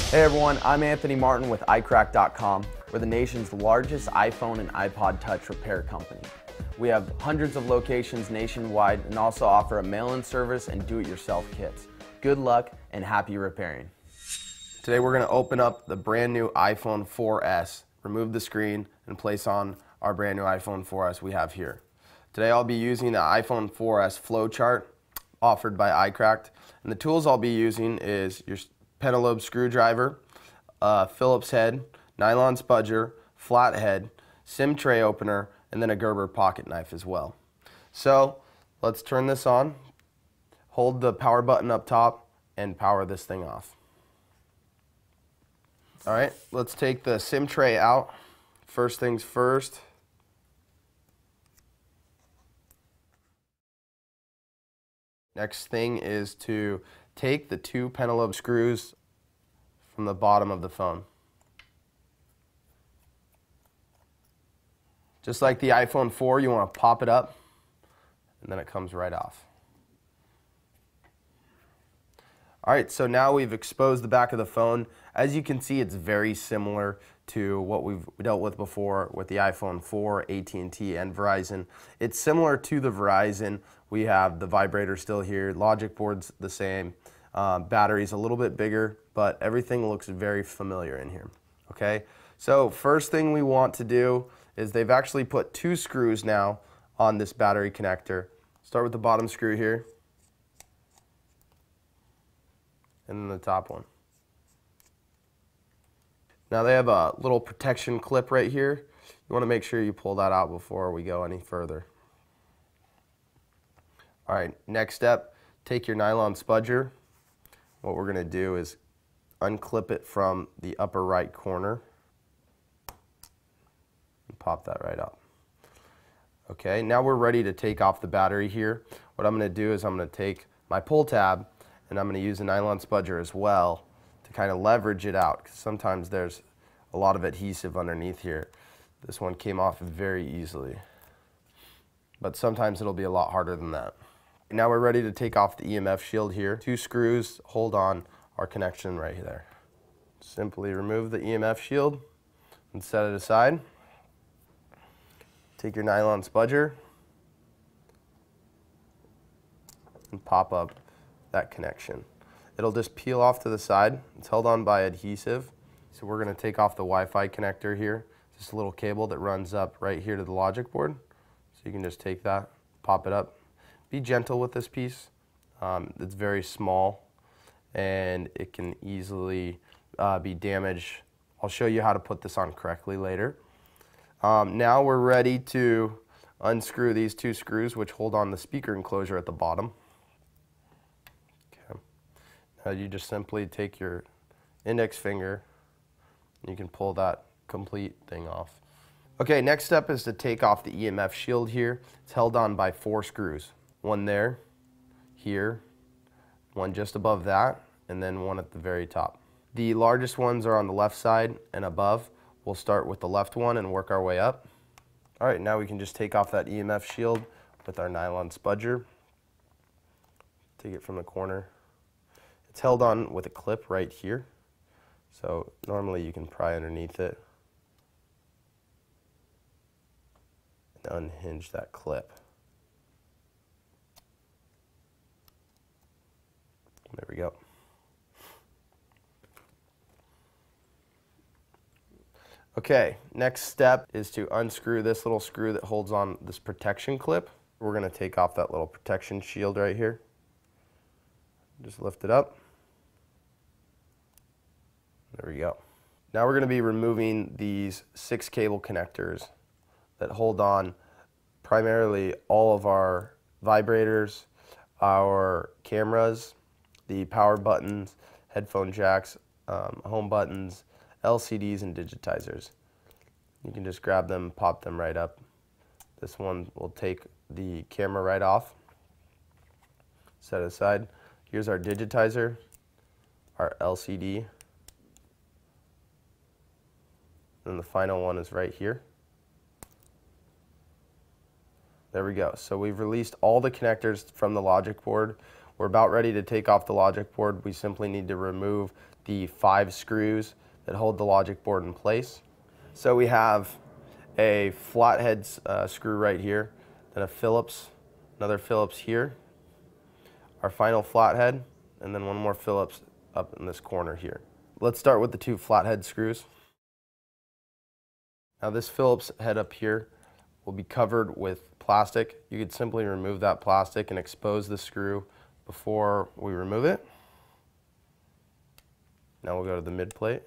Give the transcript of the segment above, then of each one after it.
Hey everyone, I'm Anthony Martin with iCrack.com. We're the nation's largest iPhone and iPod Touch repair company. We have hundreds of locations nationwide and also offer a mail-in service and do-it-yourself kits. Good luck and happy repairing. Today we're going to open up the brand new iPhone 4S, remove the screen, and place on our brand new iPhone 4S we have here. Today I'll be using the iPhone 4S flowchart offered by iCracked, and the tools I'll be using is your pentalobe screwdriver, Phillips head, nylon spudger, flathead, SIM tray opener, and then a Gerber pocket knife as well. So let's turn this on, hold the power button up top, and power this thing off. All right, let's take the SIM tray out. First things first. Next thing is to take the two pentalobe screws from the bottom of the phone. Just like the iPhone 4, you want to pop it up, and then it comes right off. All right, so now we've exposed the back of the phone. As you can see, it's very similar to what we've dealt with before with the iPhone 4, AT&T, and Verizon. It's similar to the Verizon. We have the vibrator still here, logic board's the same, battery's a little bit bigger, but everything looks very familiar in here, okay? So first thing we want to do is they've actually put two screws now on this battery connector. Start with the bottom screw here, and then the top one. Now they have a little protection clip right here. You want to make sure you pull that out before we go any further. All right, next step, take your nylon spudger. What we're going to do is unclip it from the upper right corner and pop that right up. Okay, now we're ready to take off the battery here. What I'm going to do is I'm going to take my pull tab and I'm going to use a nylon spudger as well to kind of leverage it out, because sometimes there's a lot of adhesive underneath here. This one came off very easily, but sometimes it'll be a lot harder than that. Now we're ready to take off the EMF shield here. Two screws hold on our connection right there. Simply remove the EMF shield and set it aside. Take your nylon spudger and pop up that connection. It'll just peel off to the side. It's held on by adhesive. So we're going to take off the Wi-Fi connector here. Just a little cable that runs up right here to the logic board. So you can just take that, pop it up. Be gentle with this piece. It's very small and it can easily be damaged. I'll show you how to put this on correctly later. Now we're ready to unscrew these two screws which hold on the speaker enclosure at the bottom. Okay. Now you just simply take your index finger and you can pull that complete thing off. Okay, next step is to take off the EMF shield here. It's held on by 4 screws. One there, here, one just above that, and then one at the very top. The largest ones are on the left side and above. We'll start with the left one and work our way up. All right, now we can just take off that EMF shield with our nylon spudger. Take it from the corner. It's held on with a clip right here. So normally you can pry underneath it and unhinge that clip. There we go. Okay, next step is to unscrew this little screw that holds on this protection clip. We're going to take off that little protection shield right here. Just lift it up. There we go. Now we're going to be removing these 6 cable connectors that hold on primarily all of our vibrators, our cameras, the power buttons, headphone jacks, home buttons, LCDs, and digitizers. You can just grab them, pop them right up. This one will take the camera right off. Set it aside. Here's our digitizer, our LCD, and the final one is right here. There we go. So we've released all the connectors from the logic board. We're about ready to take off the logic board. We simply need to remove the 5 screws that hold the logic board in place. So we have a flathead screw right here, then a Phillips, another Phillips here, our final flathead, and then one more Phillips up in this corner here. Let's start with the 2 flathead screws. Now this Phillips head up here will be covered with plastic. You could simply remove that plastic and expose the screw before we remove it. Now we'll go to the mid plate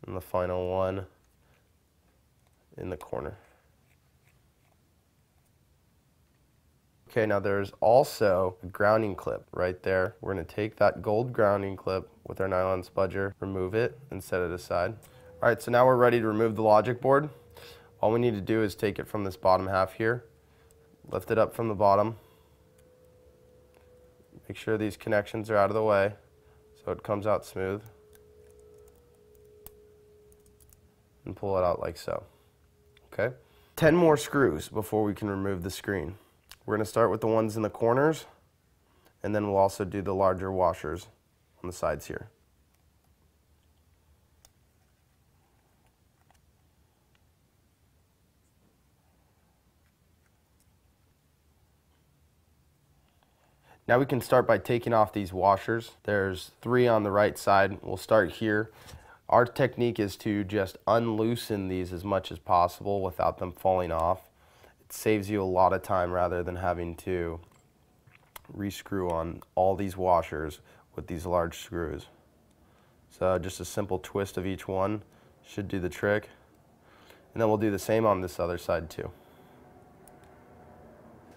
and the final one in the corner. Okay, now there's also a grounding clip right there. We're going to take that gold grounding clip with our nylon spudger, remove it, and set it aside. All right, so now we're ready to remove the logic board. All we need to do is take it from this bottom half here, lift it up from the bottom, make sure these connections are out of the way so it comes out smooth, and pull it out like so. Okay? 10 more screws before we can remove the screen. We're going to start with the ones in the corners, and then we'll also do the larger washers on the sides here. Now we can start by taking off these washers. There's 3 on the right side. We'll start here. Our technique is to just unloosen these as much as possible without them falling off. It saves you a lot of time rather than having to re-screw on all these washers with these large screws. So just a simple twist of each one should do the trick. And then we'll do the same on this other side too.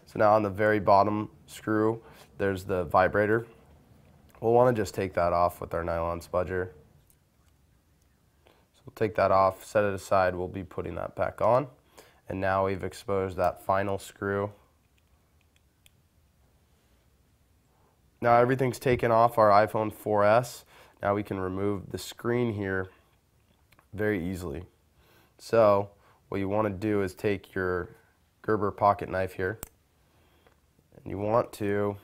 So now on the very bottom screw, there's the vibrator. We'll want to just take that off with our nylon spudger. So we'll take that off, set it aside, we'll be putting that back on. And now we've exposed that final screw. Now everything's taken off our iPhone 4S. Now we can remove the screen here very easily. So what you want to do is take your Gerber pocket knife here, and you want to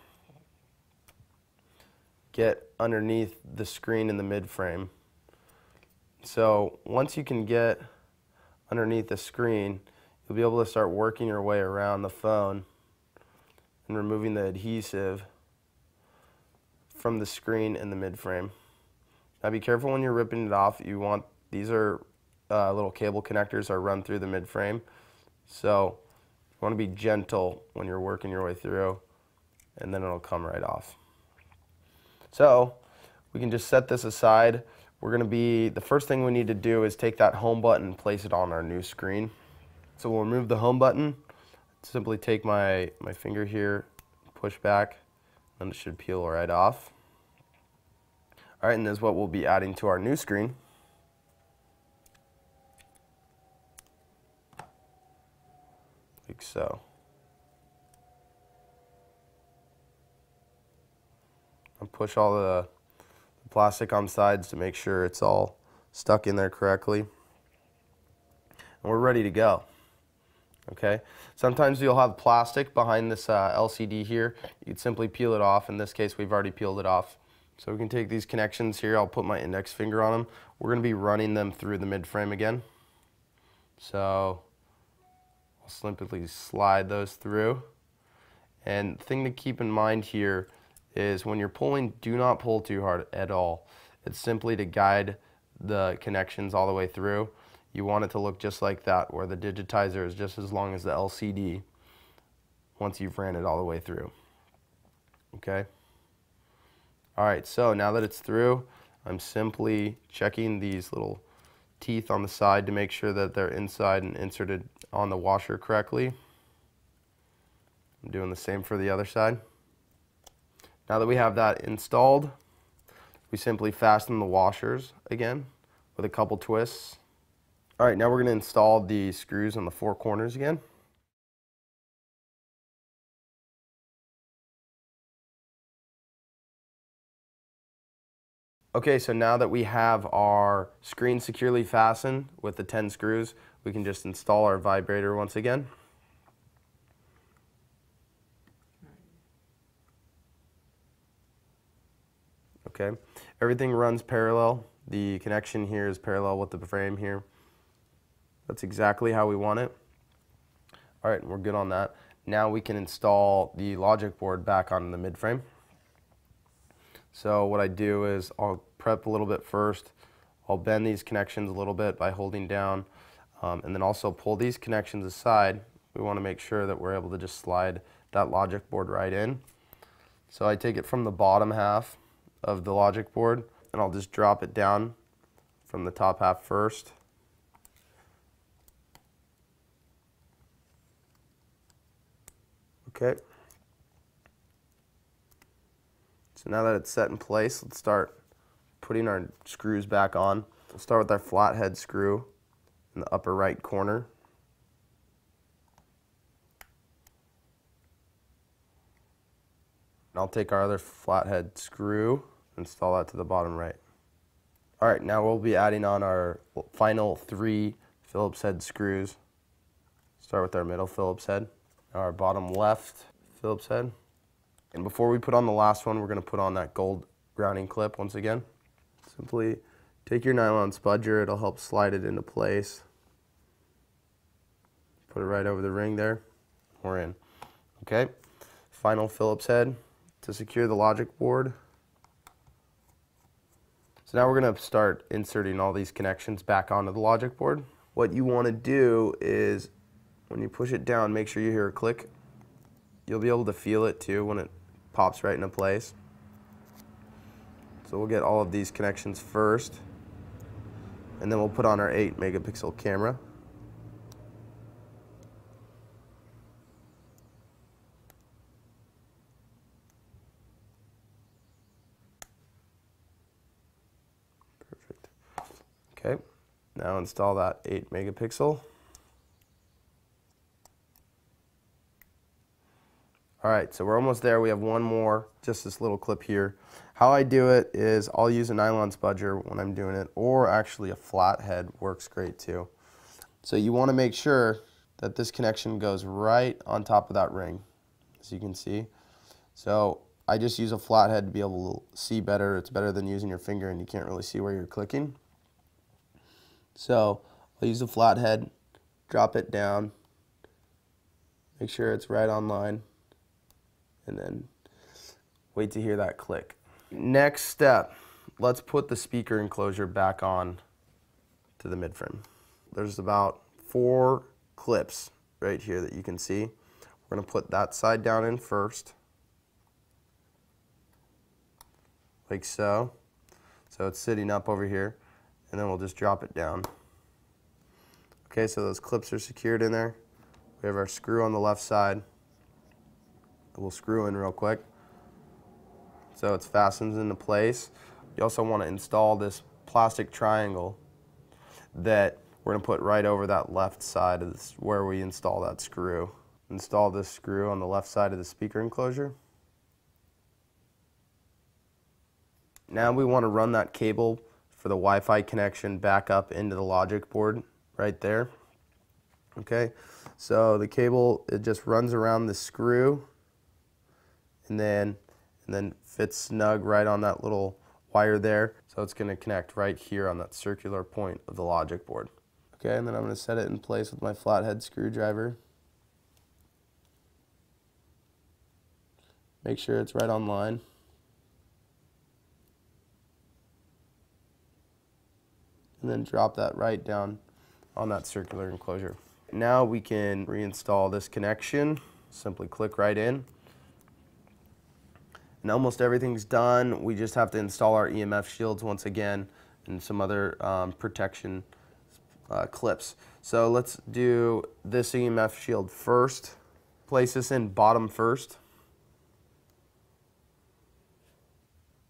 get underneath the screen in the mid frame. So once you can get underneath the screen, you'll be able to start working your way around the phone and removing the adhesive from the screen in the mid frame. Now be careful when you're ripping it off. These are little cable connectors are run through the mid frame, so you want to be gentle when you're working your way through, and then it'll come right off. So we can just set this aside. The first thing we need to do is take that home button and place it on our new screen. So we'll remove the home button. Simply take my finger here, push back, and it should peel right off. All right, and this is what we'll be adding to our new screen. Like so. And push all the plastic on sides to make sure it's all stuck in there correctly. And we're ready to go. Okay. Sometimes you'll have plastic behind this LCD here. You can simply peel it off. In this case, we've already peeled it off. So we can take these connections here. I'll put my index finger on them. We're going to be running them through the mid frame again. So I'll simply slide those through. And the thing to keep in mind here is when you're pulling, do not pull too hard at all. It's simply to guide the connections all the way through. You want it to look just like that, where the digitizer is just as long as the LCD once you've ran it all the way through. Okay? All right, so now that it's through, I'm simply checking these little teeth on the side to make sure that they're inside and inserted on the washer correctly. I'm doing the same for the other side. Now that we have that installed, we simply fasten the washers again with a couple twists. All right, now we're going to install the screws on the 4 corners again. Okay, so now that we have our screen securely fastened with the 10 screws, we can just install our vibrator once again. okay? Everything runs parallel. The connection here is parallel with the frame here. That's exactly how we want it. All right, we're good on that. Now we can install the logic board back on the mid-frame. So what I do is I'll prep a little bit first. I'll bend these connections a little bit by holding down, and then also pull these connections aside. We want to make sure that we're able to just slide that logic board right in. So I take it from the bottom half of the logic board, and I'll just drop it down from the top half first. Okay. So now that it's set in place, let's start putting our screws back on. We'll start with our flathead screw in the upper right corner. And I'll take our other flathead screw and install that to the bottom right. All right, now we'll be adding on our final 3 Phillips head screws. Start with our middle Phillips head, our bottom left Phillips head. And before we put on the last one, we're going to put on that gold grounding clip once again. Simply take your nylon spudger, it'll help slide it into place. Put it right over the ring there. We're in. Okay, final Phillips head to secure the logic board. So now we're going to start inserting all these connections back onto the logic board. What you want to do is when you push it down, make sure you hear a click. You'll be able to feel it too when it pops right into place. So we'll get all of these connections first, and then we'll put on our 8 megapixel camera. Perfect. Okay, now install that 8 megapixel. All right, so we're almost there. We have one more, just this little clip here. How I do it is I'll use a nylon spudger when I'm doing it, or actually a flathead works great too. So you want to make sure that this connection goes right on top of that ring, as you can see. So I just use a flathead to be able to see better. It's better than using your finger and you can't really see where you're clicking. So I'll use a flathead, drop it down, make sure it's right on line, and then wait to hear that click. Next step, let's put the speaker enclosure back on to the mid-frame. There's about 4 clips right here that you can see. We're going to put that side down in first, like so. So it's sitting up over here, and then we'll just drop it down. Okay, so those clips are secured in there. We have our screw on the left side. We'll screw in real quick so it's fastened into place. You also want to install this plastic triangle that we're going to put right over that left side of this, where we install that screw. Install this screw on the left side of the speaker enclosure. Now we want to run that cable for the Wi-Fi connection back up into the logic board right there. Okay, so the cable, it just runs around the screw and then fits snug right on that little wire there. So it's going to connect right here on that circular point of the logic board. Okay, and then I'm going to set it in place with my flathead screwdriver. Make sure it's right on line. And then drop that right down on that circular enclosure. Now we can reinstall this connection. Simply click right in. And almost everything's done. We just have to install our EMF shields once again and some other protection clips. So let's do this EMF shield first. Place this in bottom first.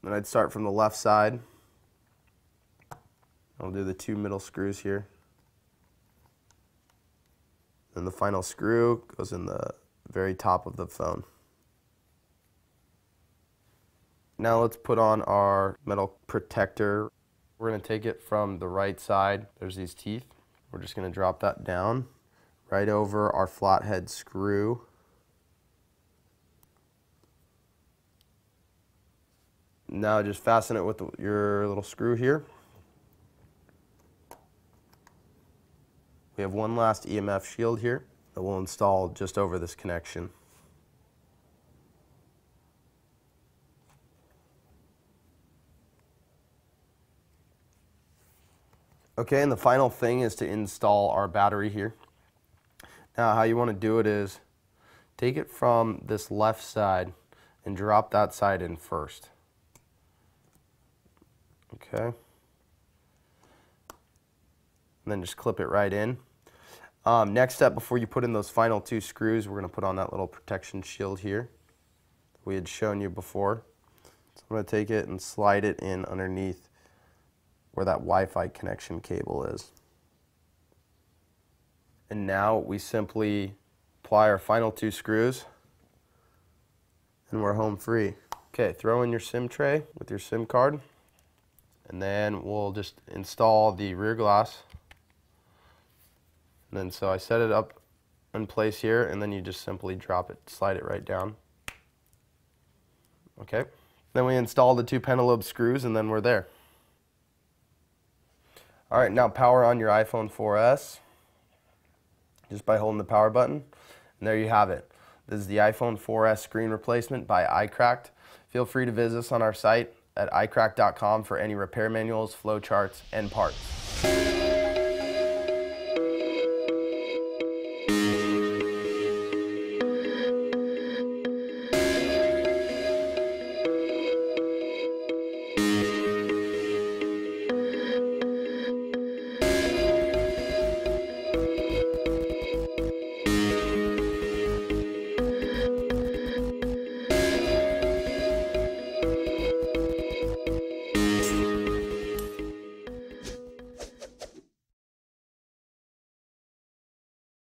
Then I'd start from the left side. I'll do the 2 middle screws here. And the final screw goes in the very top of the phone. Now let's put on our metal protector. We're going to take it from the right side. There's these teeth. We're just going to drop that down right over our flathead screw. Now just fasten it with your little screw here. We have one last EMF shield here that we'll install just over this connection. Okay, and the final thing is to install our battery here. Now how you want to do it is take it from this left side and drop that side in first. Okay. And then just clip it right in. Next step, before you put in those final 2 screws, we're going to put on that little protection shield here we had shown you before. So I'm going to take it and slide it in underneath where that Wi-Fi connection cable is. And now we simply apply our final 2 screws and we're home free. Okay, throw in your SIM tray with your SIM card, and then we'll just install the rear glass. And then so I set it up in place here, and then you just simply drop it, slide it right down. Okay, then we install the 2 pentalobe screws, and then we're there. All right, now power on your iPhone 4S just by holding the power button, and there you have it. This is the iPhone 4S screen replacement by iCracked. Feel free to visit us on our site at iCracked.com for any repair manuals, flowcharts, and parts.